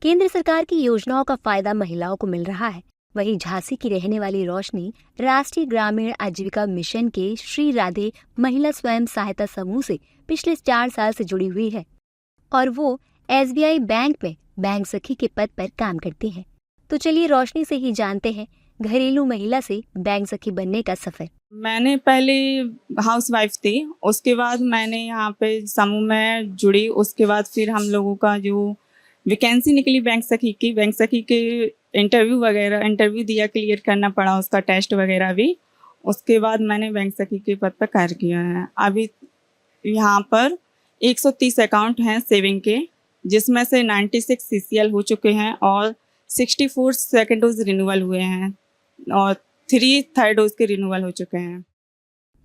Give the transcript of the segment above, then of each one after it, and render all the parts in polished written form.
केंद्र सरकार की योजनाओं का फायदा महिलाओं को मिल रहा है। वहीं झांसी की रहने वाली रोशनी राष्ट्रीय ग्रामीण आजीविका मिशन के श्री राधे महिला स्वयं सहायता समूह से पिछले 4 साल से जुड़ी हुई है और वो SBI बैंक में बैंक सखी के पद पर काम करती है। तो चलिए रोशनी से ही जानते हैं घरेलू महिला से बैंक सखी बनने का सफर। मैंने पहले हाउसवाइफ थी, उसके बाद मैंने यहाँ पे समूह में जुड़ी। उसके बाद फिर हम लोगों का जो वैकेंसी निकली बैंक सखी के इंटरव्यू दिया, क्लियर करना पड़ा उसका टेस्ट वगैरह भी। उसके बाद मैंने बैंक सखी के पद पर कार्य किया है। अभी यहाँ पर 130 अकाउंट हैं सेविंग के, जिसमें से 96 CCL हो चुके हैं और 64 सेकेंड डोज रिन्यूअल हुए हैं और 3 थर्ड डोज के रिन्यूअल हो चुके हैं।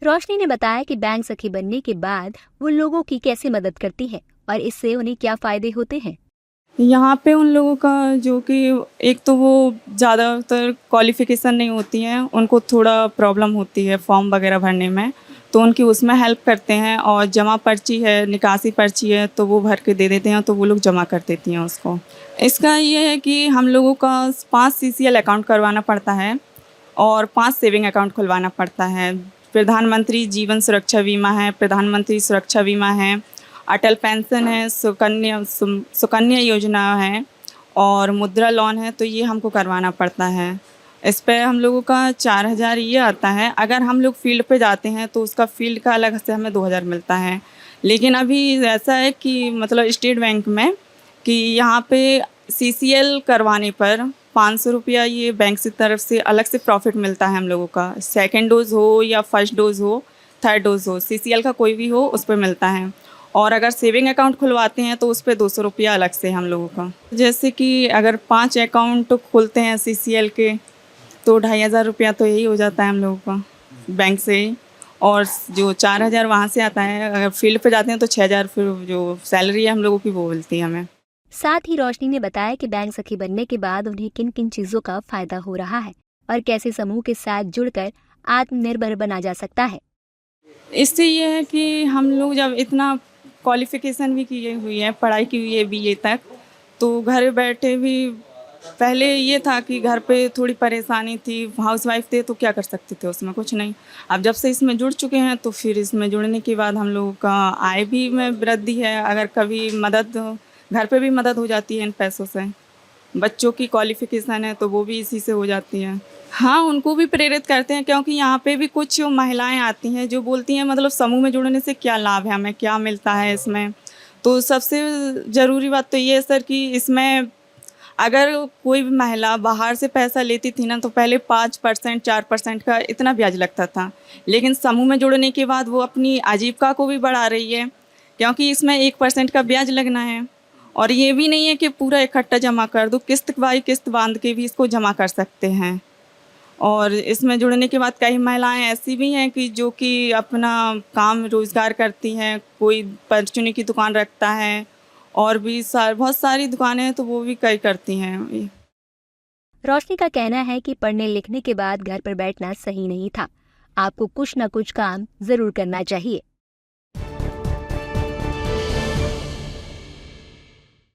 रोशनी ने बताया कि बैंक सखी बनने के बाद वो लोगों की कैसे मदद करती है और इससे उन्हें क्या फायदे होते हैं। यहाँ पे उन लोगों का जो कि एक तो वो ज़्यादातर क्वालिफ़िकेशन नहीं होती हैं, उनको थोड़ा प्रॉब्लम होती है फॉर्म वगैरह भरने में, तो उनकी उसमें हेल्प करते हैं। और जमा पर्ची है, निकासी पर्ची है, तो वो भर के दे देते हैं, तो वो लोग जमा कर देती हैं उसको। इसका ये है कि हम लोगों का 5 CCL अकाउंट करवाना पड़ता है और 5 सेविंग अकाउंट खुलवाना पड़ता है। प्रधानमंत्री जीवन सुरक्षा बीमा है, प्रधानमंत्री सुरक्षा बीमा है, अटल पेंशन है, सुकन्या योजना है और मुद्रा लोन है, तो ये हमको करवाना पड़ता है। इस पे हम लोगों का 4000 ये आता है। अगर हम लोग फील्ड पे जाते हैं तो उसका फील्ड का अलग से हमें 2000 मिलता है। लेकिन अभी ऐसा है कि मतलब स्टेट बैंक में कि यहाँ पे CCL करवाने पर 500 रुपया ये बैंक की तरफ से अलग से प्रॉफिट मिलता है हम लोगों का। सेकेंड डोज हो या फर्स्ट डोज हो, थर्ड डोज हो, CCL का कोई भी हो, उस पर मिलता है। और अगर सेविंग अकाउंट खुलवाते हैं तो उस पर 200 रुपया अलग से हम लोगों का। जैसे कि अगर 5 अकाउंट खोलते हैं CCL के तो 2500 रुपया तो यही हो जाता है हम लोगों का बैंक से। और जो 4000 वहाँ से आता है, अगर फील्ड पे जाते हैं तो 6000 फिर जो सैलरी है हम लोगों की वो मिलती है हमें। साथ ही रोशनी ने बताया कि बैंक सखी बनने के बाद उन्हें किन किन चीजों का फायदा हो रहा है और कैसे समूह के साथ जुड़कर आत्मनिर्भर बना जा सकता है। इससे ये है कि हम लोग जब इतना क्वालिफिकेशन भी की हुई है, पढ़ाई की हुई है BA तक, तो घर बैठे भी पहले ये था कि घर पे थोड़ी परेशानी थी, हाउसवाइफ थे तो क्या कर सकते थे, उसमें कुछ नहीं। अब जब से इसमें जुड़ चुके हैं तो फिर इसमें जुड़ने के बाद हम लोगों का आय भी में वृद्धि है। अगर कभी घर पे भी मदद हो जाती है इन पैसों से। बच्चों की क्वालिफिकेशन है तो वो भी इसी से हो जाती है। हाँ, उनको भी प्रेरित करते हैं, क्योंकि यहाँ पे भी कुछ महिलाएं आती हैं जो बोलती हैं मतलब समूह में जुड़ने से क्या लाभ है, हमें क्या मिलता है इसमें। तो सबसे ज़रूरी बात तो ये है सर कि इसमें अगर कोई भी महिला बाहर से पैसा लेती थी ना, तो पहले 5% 4% का इतना ब्याज लगता था। लेकिन समूह में जुड़ने के बाद वो अपनी आजीविका को भी बढ़ा रही है, क्योंकि इसमें 1% का ब्याज लगना है। और ये भी नहीं है कि पूरा इकट्ठा जमा कर दो, किस्त बाई किस्त बांध के भी इसको जमा कर सकते हैं। और इसमें जुड़ने के बाद कई महिलाएं ऐसी भी हैं कि जो कि अपना काम रोज़गार करती हैं, कोई परचूनी की दुकान रखता है और भी बहुत सारी दुकानें हैं, तो वो भी कई करती हैं। रोशनी का कहना है कि पढ़ने लिखने के बाद घर पर बैठना सही नहीं था, आपको कुछ न कुछ काम जरूर करना चाहिए।